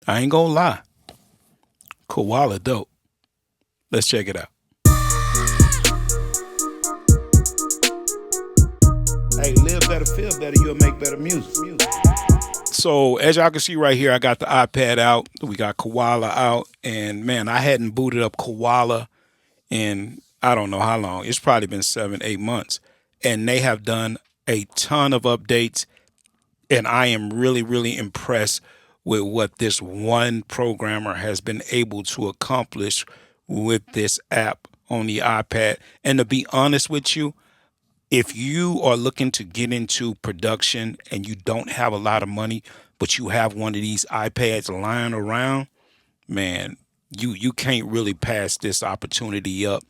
I ain't gonna lie. Koala dope. Let's check it out. Hey, live better, feel better, you'll make better music. So as y'all can see right here, I got the iPad out. We got Koala out, and man, I hadn't booted up Koala in I don't know how long. It's probably been 7, 8 months, and they have done a ton of updates, and I am really, really impressed with what this one programmer has been able to accomplish with this app on the iPad. And to be honest with you, if you are looking to get into production and you don't have a lot of money, but you have one of these iPads lying around, man, you can't really pass this opportunity up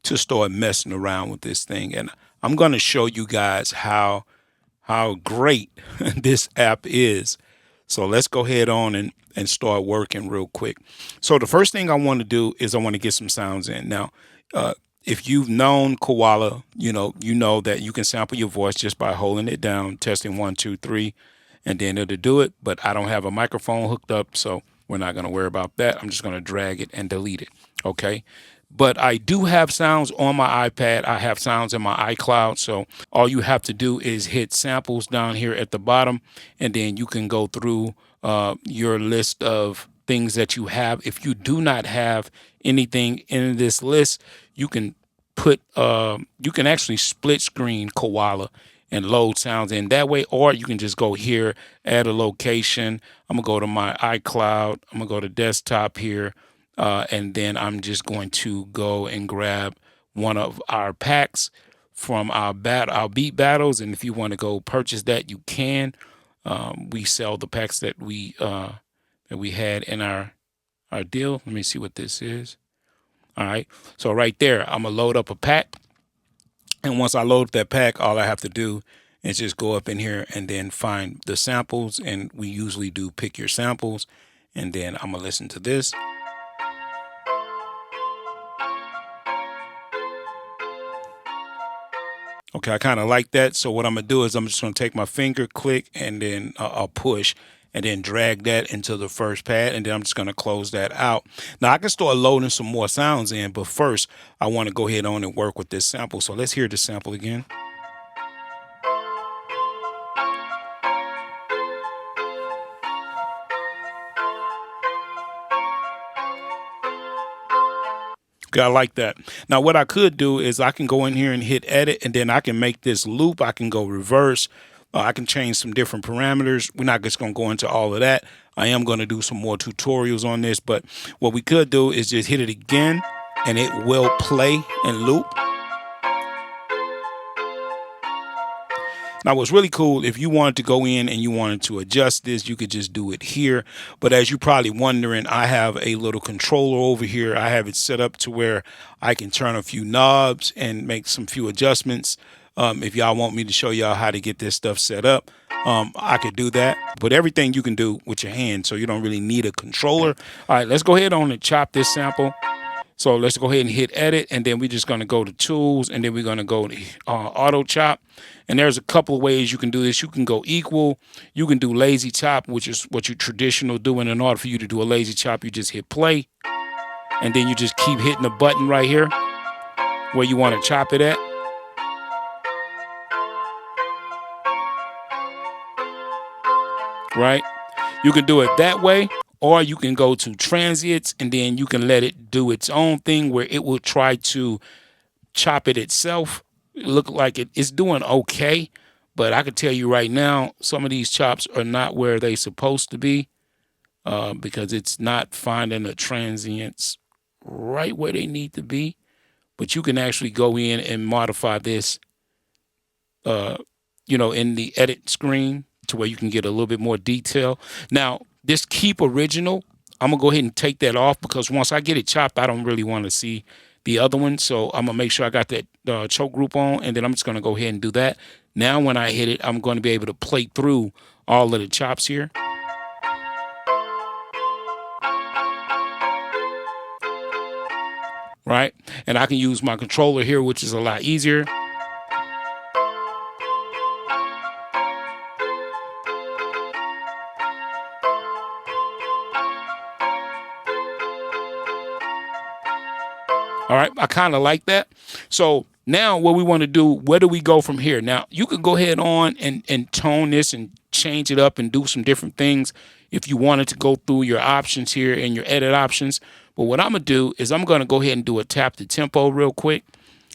to start messing around with this thing. And I'm going to show you guys how great this app is. So let's go ahead on and start working real quick. So the first thing I want to do is I want to get some sounds in. Now, if you've known Koala, you know that you can sample your voice just by holding it down, testing 1, 2, 3, and then it'll do it. But I don't have a microphone hooked up, so we're not going to worry about that. I'm just going to drag it and delete it. Okay. But I do have sounds on my iPad. I have sounds in my iCloud. So all you have to do is hit samples down here at the bottom, and then you can go through your list of things that you have. If you do not have anything in this list, you can you can actually split screen Koala and load sounds in that way, or you can just go here, add a location. I'm gonna go to my iCloud. I'm gonna go to desktop here, and then I'm just going to go and grab one of our packs from our beat battles. And if you want to go purchase that, you can. We sell the packs that we had in our deal. Let me see what this is. All right. So right there, I'm gonna load up a pack. And once I load that pack, all I have to do is just go up in here and then find the samples. And we usually do pick your samples. And then I'm gonna listen to this. Okay, I kind of like that. So what I'm gonna do is I'm just gonna take my finger, click, and then I'll push, and then drag that into the first pad, and then I'm just gonna close that out. Now I can start loading some more sounds in, but first I want to go ahead on and work with this sample. So let's hear the sample again. Okay, I like that. Now what I could do is I can go in here and hit edit, and then I can make this loop. I can go reverse. I can change some different parameters. We're not just going to go into all of that. I am going to do some more tutorials on this, but what we could do is just hit it again, and it will play and loop. Now, what's really cool, if you wanted to go in and you wanted to adjust this, you could just do it here. But as you're probably wondering, I have a little controller over here. I have it set up to where I can turn a few knobs and make some few adjustments. If y'all want me to show y'all how to get this stuff set up, I could do that. But everything you can do with your hand, so you don't really need a controller. All right, let's go ahead on and chop this sample. So let's go ahead and hit edit, and then we're just going to go to tools, and then we're going to go to auto chop. And there's a couple of ways you can do this. You can go equal. You can do lazy chop, which is what you traditional do. And in order for you to do a lazy chop, you just hit play, and then you just keep hitting the button right here where you want to chop it at. Right? You can do it that way, or you can go to transients, and then you can let it do its own thing where it will try to chop it itself. It look like it's doing okay, but I can tell you right now, some of these chops are not where they supposed to be, because it's not finding the transients right where they need to be. But you can actually go in and modify this, in the edit screen to where you can get a little bit more detail. Now, this keep original, I'm going to go ahead and take that off, because once I get it chopped, I don't really want to see the other one. So I'm going to make sure I got that choke group on, and then I'm just going to go ahead and do that. Now, when I hit it, I'm going to be able to play through all of the chops here. Right? And I can use my controller here, which is a lot easier. All right, I kind of like that. So now what we want to do, where do we go from here? Now you can go ahead on and tone this and change it up and do some different things if you wanted to go through your options here and your edit options. But what I'm gonna do is I'm gonna go ahead and do a tap the tempo real quick.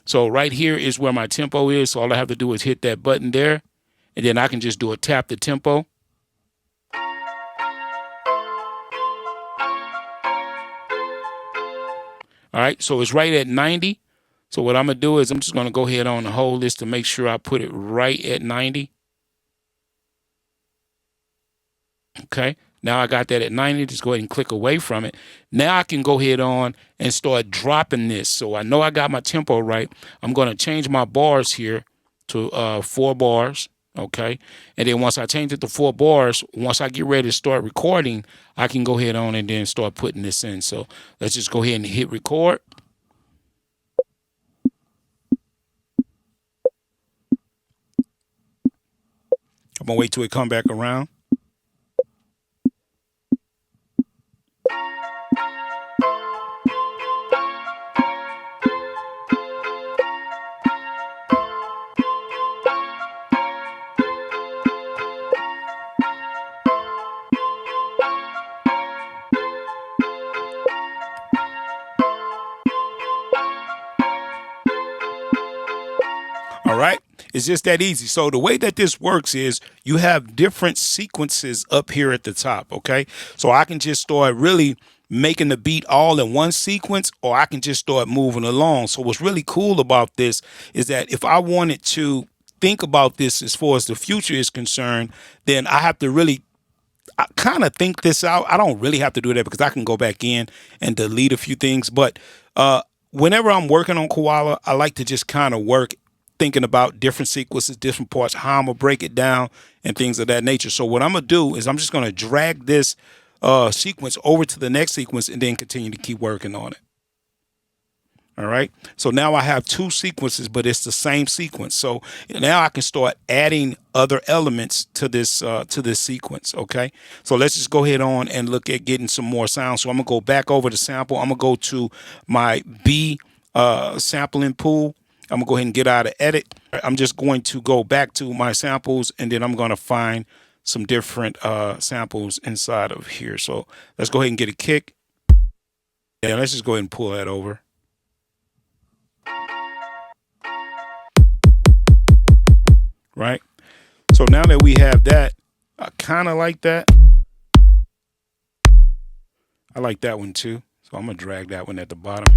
So right here is where my tempo is. So all I have to do is hit that button there, and then I can just do a tap the tempo. All right, so it's right at 90. So what I'm gonna do is I'm just gonna go ahead on and hold this to make sure I put it right at 90. Okay, now I got that at 90. Just go ahead and click away from it. Now I can go ahead on and start dropping this. So I know I got my tempo right. I'm gonna change my bars here to 4 bars. Okay, and then once I change it to 4 bars, once I get ready to start recording, I can go ahead on and then start putting this in. So let's just go ahead and hit record. I'm gonna wait till it come back around. All right. It's just that easy. So the way that this works is you have different sequences up here at the top. Okay. So I can just start really making the beat all in one sequence, or I can just start moving along. So what's really cool about this is that if I wanted to think about this as far as the future is concerned, then I have to really kind of think this out. I don't really have to do that because I can go back in and delete a few things. But whenever I'm working on Koala, I like to just kind of work thinking about different sequences, different parts, how I'm going to break it down and things of that nature. So what I'm going to do is I'm just going to drag this sequence over to the next sequence and then continue to keep working on it. All right. So now I have 2 sequences, but it's the same sequence. So now I can start adding other elements to this sequence. OK, so let's just go ahead on and look at getting some more sound. So I'm going to go back over the sample. I'm going to go to my B sampling pool. I'm going to go ahead and get out of edit. I'm just going to go back to my samples, and then I'm going to find some different samples inside of here. So let's go ahead and get a kick. Yeah, let's just go ahead and pull that over. Right. So now that we have that, I kind of like that. I like that one too. So I'm going to drag that one at the bottom.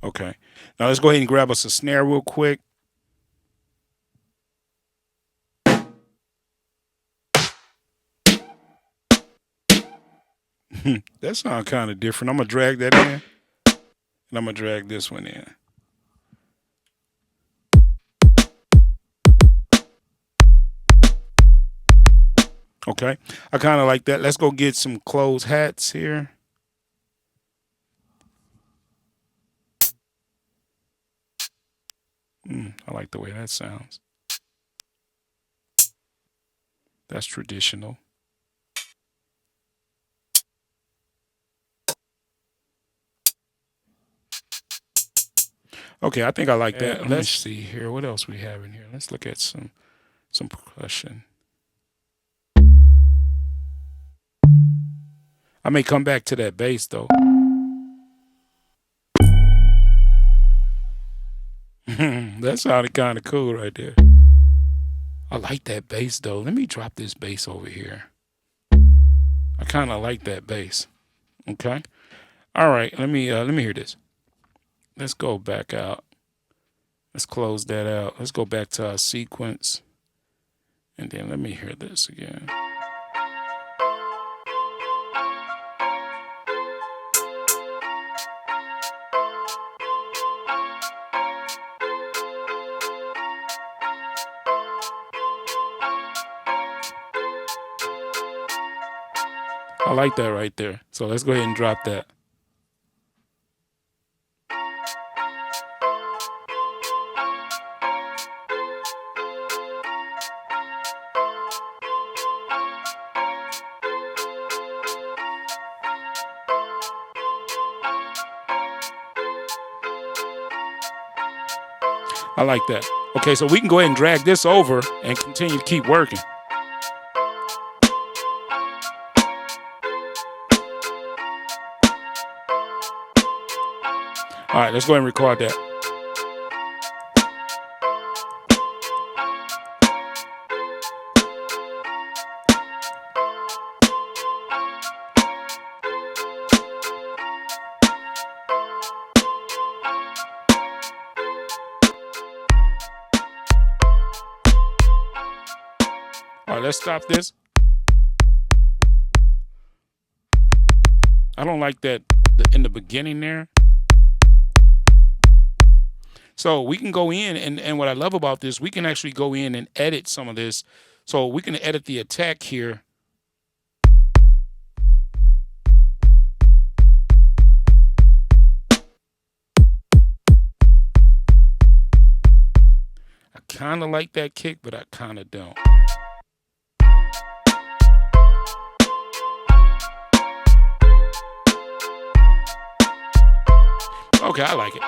Okay. Now let's go ahead and grab us a snare real quick. That sounds kind of different. I'm going to drag that in. And I'm going to drag this one in. Okay. I kind of like that. Let's go get some closed hats here. I like the way that sounds. That's traditional. Okay, I think I like that. Let's see here. What else we have in here? Let's look at some percussion. I may come back to that bass though. That sounded kind of cool right there. I like that bass though. Let me drop this bass over here. I kind of like that bass. Okay. All right. Let me hear this. Let's go back out. Let's close that out. Let's go back to our sequence. And then let me hear this again. I like that right there. So let's go ahead and drop that. I like that. Okay, so we can go ahead and drag this over and continue to keep working. All right, let's go ahead and record that. All right, let's stop this. I don't like that in the beginning there. So we can go in, and what I love about this, we can actually go in and edit some of this. So we can edit the attack here. I kind of like that kick, but I kind of don't. Okay, I like it.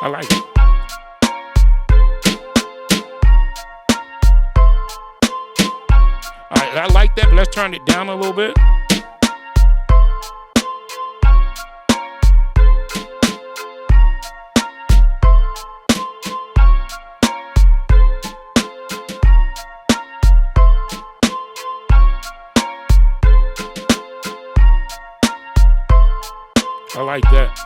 I like it. All right, I like that, but let's turn it down a little bit. I like that.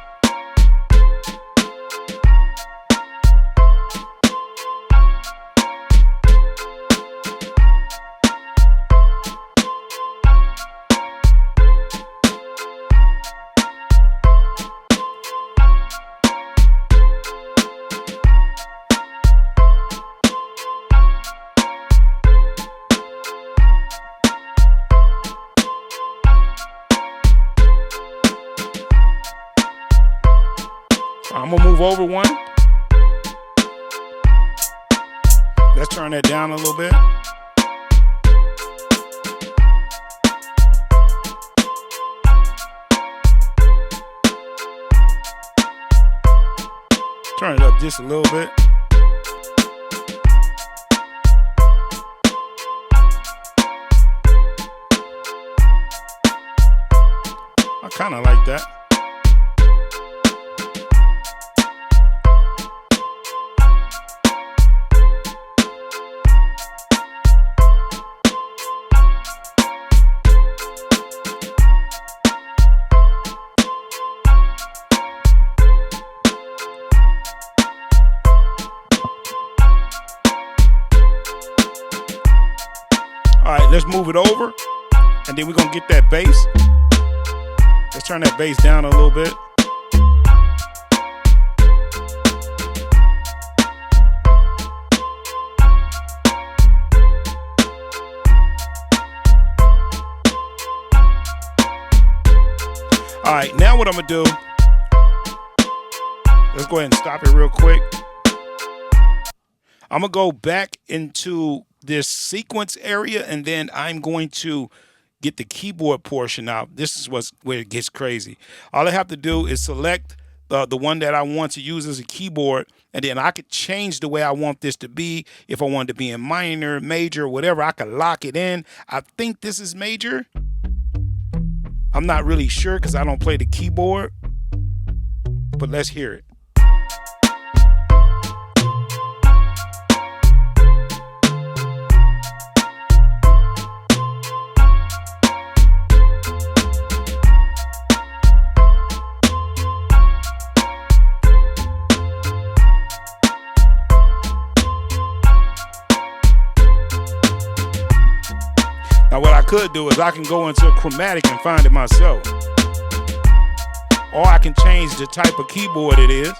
I'm gonna move over one. Let's turn that down a little bit. Turn it up just a little bit. I kind of like that. All right, let's move it over, and then we're gonna get that bass. Let's turn that bass down a little bit. All right, now what I'm gonna do, let's go ahead and stop it real quick. I'm gonna go back into this sequence area, and then I'm going to get the keyboard portion out. This is where it gets crazy. All I have to do is select the one that I want to use as a keyboard, and then I could change the way I want this to be. If I want it to be in minor, major, whatever, I could lock it in. I think this is major. I'm not really sure because I don't play the keyboard, but let's hear it. Now what I could do is I can go into chromatic and find it myself. Or I can change the type of keyboard it is.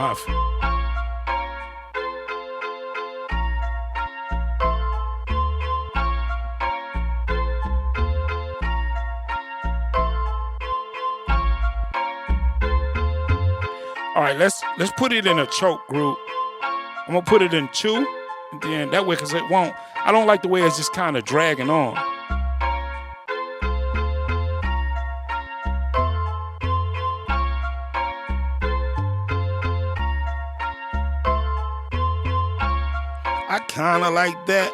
how I feel. All right, let's put it in a choke group. I'm gonna put it in 2, and then that way, cause it won't. I don't like the way it's just kind of dragging on. I kind of like that,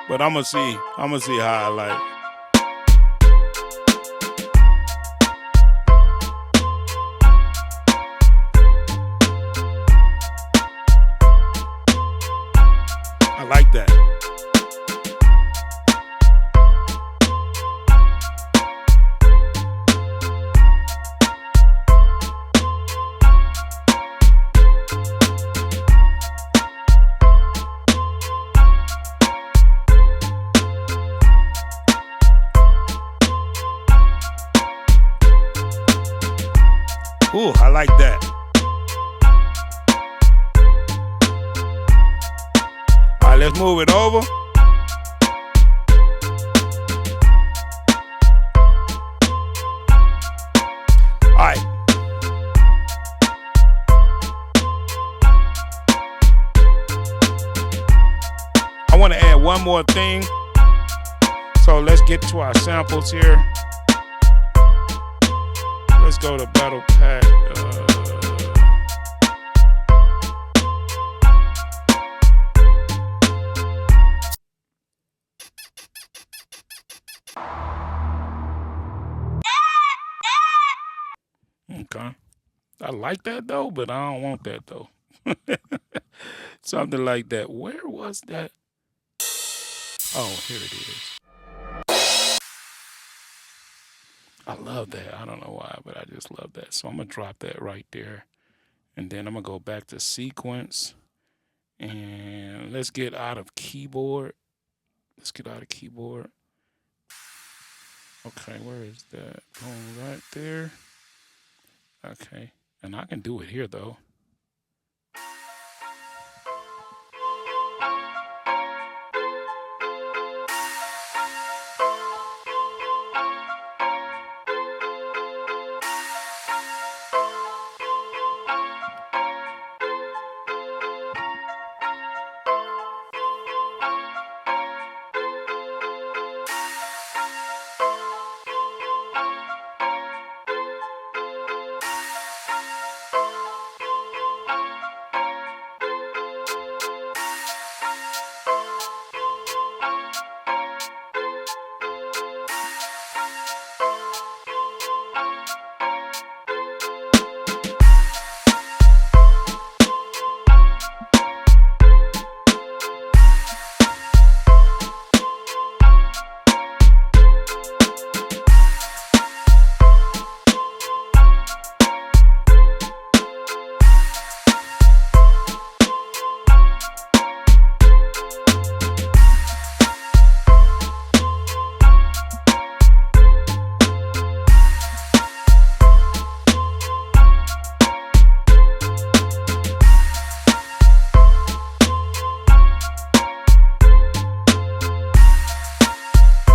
but I'm gonna see how I like it. I like that. Ooh, I like that. All right, let's move it over. All right. I want to add one more thing. So let's get to our samples here. Let's go to Battle Pack. Okay. I like that though, but I don't want that though. Something like that. Where was that? Oh, here it is. I love that. I don't know why, but I just love that. So I'm going to drop that right there. And then I'm going to go back to sequence. And let's get out of keyboard. Let's get out of keyboard. Okay, where is that? Going right there. Okay. And I can do it here, though.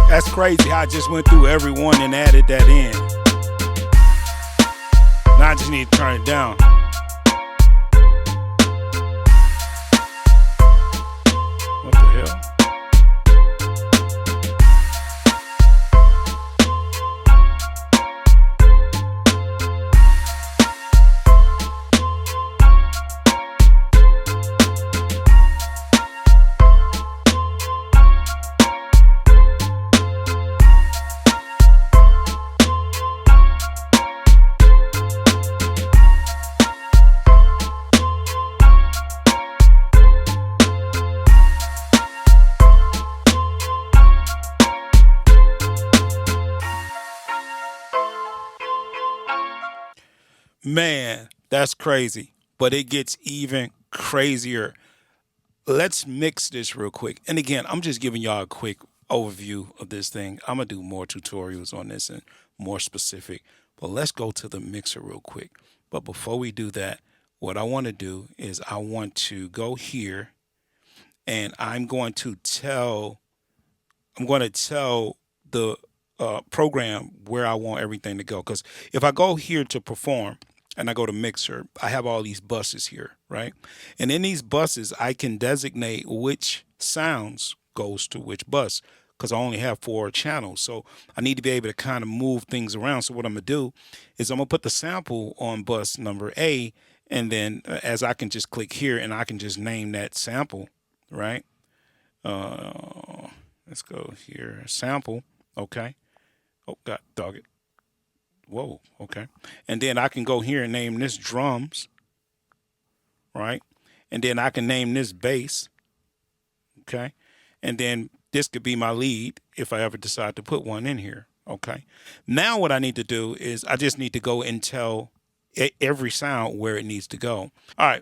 That's crazy how I just went through every one and added that in. Now I just need to turn it down. What the hell? Man, that's crazy. But it gets even crazier. Let's mix this real quick. And again, I'm just giving y'all a quick overview of this thing. I'm going to do more tutorials on this and more specific. But let's go to the mixer real quick. But before we do that, what I want to do is I want to go here and I'm going to tell the program where I want everything to go. Because if I go here to perform and I go to mixer, I have all these buses here, right? And in these buses, I can designate which sounds goes to which bus because I only have 4 channels. So I need to be able to kind of move things around. So what I'm going to do is I'm going to put the sample on bus number A, and then as I can just click here and I can just name that sample, right? Let's go here, sample, okay. Oh, God, dog it. Whoa, okay. And then I can go here and name this drums, right? And then I can name this bass, okay? And then this could be my lead if I ever decide to put one in here, okay? Now what I need to do is I just need to go and tell every sound where it needs to go. All right.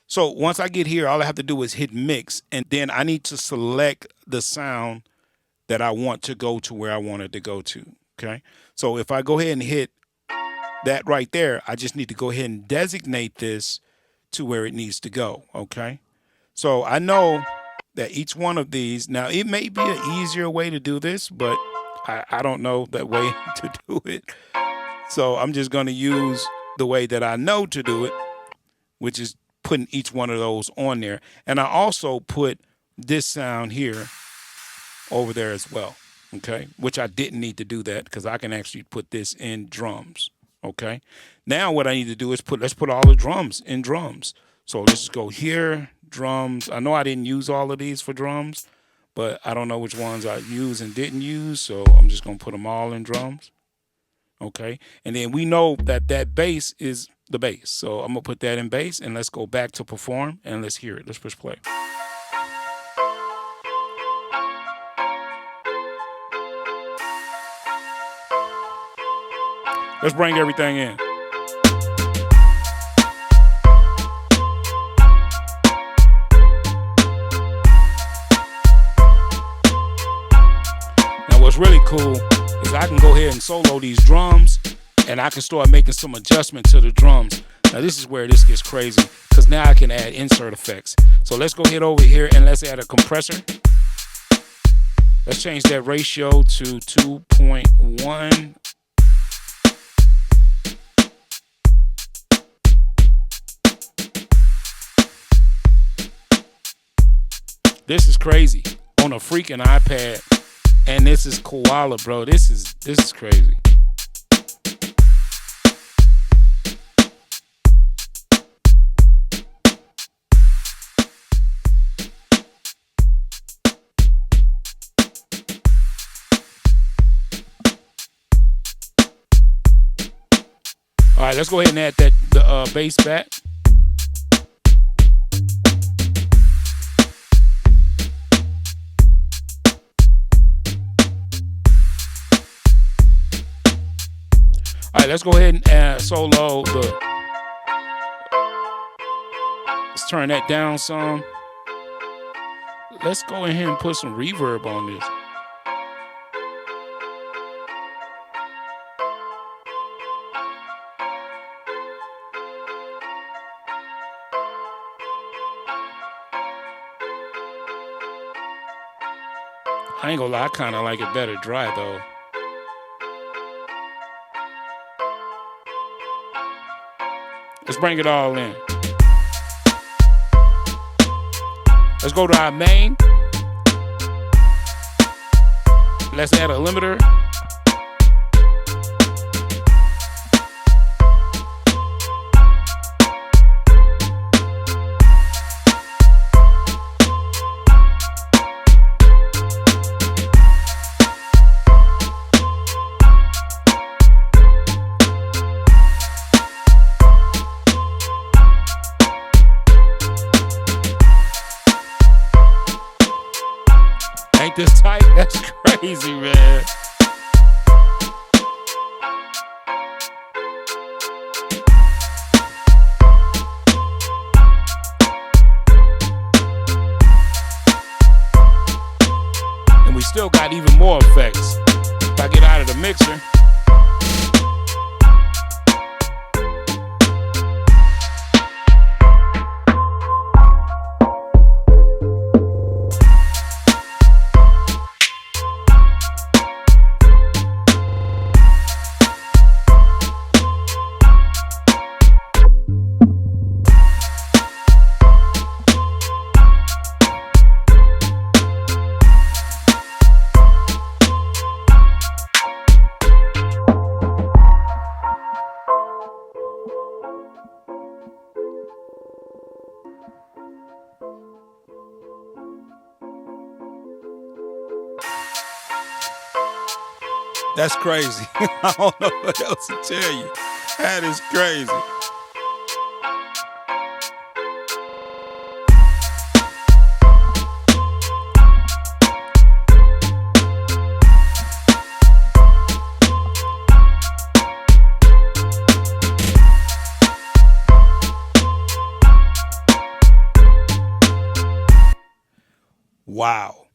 So once I get here, all I have to do is hit mix, and then I need to select the sound that I want to go to where I want it to go to, okay? So if I go ahead and hit that right there, I just need to go ahead and designate this to where it needs to go, okay? So I know that each one of these, now it may be an easier way to do this, but I don't know that way to do it. So I'm just going to use the way that I know to do it, which is putting each one of those on there. And I also put this sound here over there as well, okay? Which I didn't need to do that because I can actually put this in drums, okay? Now what I need to do is let's put all the drums in drums. So let's just go here, drums. I know I didn't use all of these for drums, but I don't know which ones I used and didn't use, so I'm just going to put them all in drums, okay? And then we know that that bass is the bass. So I'm going to put that in bass, and let's go back to perform, and let's hear it. Let's push play. Let's bring everything in. Now what's really cool is I can go ahead and solo these drums, and I can start making some adjustment to the drums. Now this is where this gets crazy, because now I can add insert effects. So let's go ahead over here and let's add a compressor. Let's change that ratio to 2.1. This is crazy on a freaking iPad, and this is Koala, bro. This is crazy. All right, let's go ahead and add the bass back. All right, let's go ahead and add solo the. Let's turn that down some. Let's go ahead and put some reverb on this. I ain't gonna lie, I kind of like it better dry though. Let's bring it all in. Let's go to our main. Let's add a limiter. Ain't this tight? That's crazy, man. And we still got even more effects. If I get out of the mixer. That's crazy. I don't know what else to tell you. That is crazy. Wow.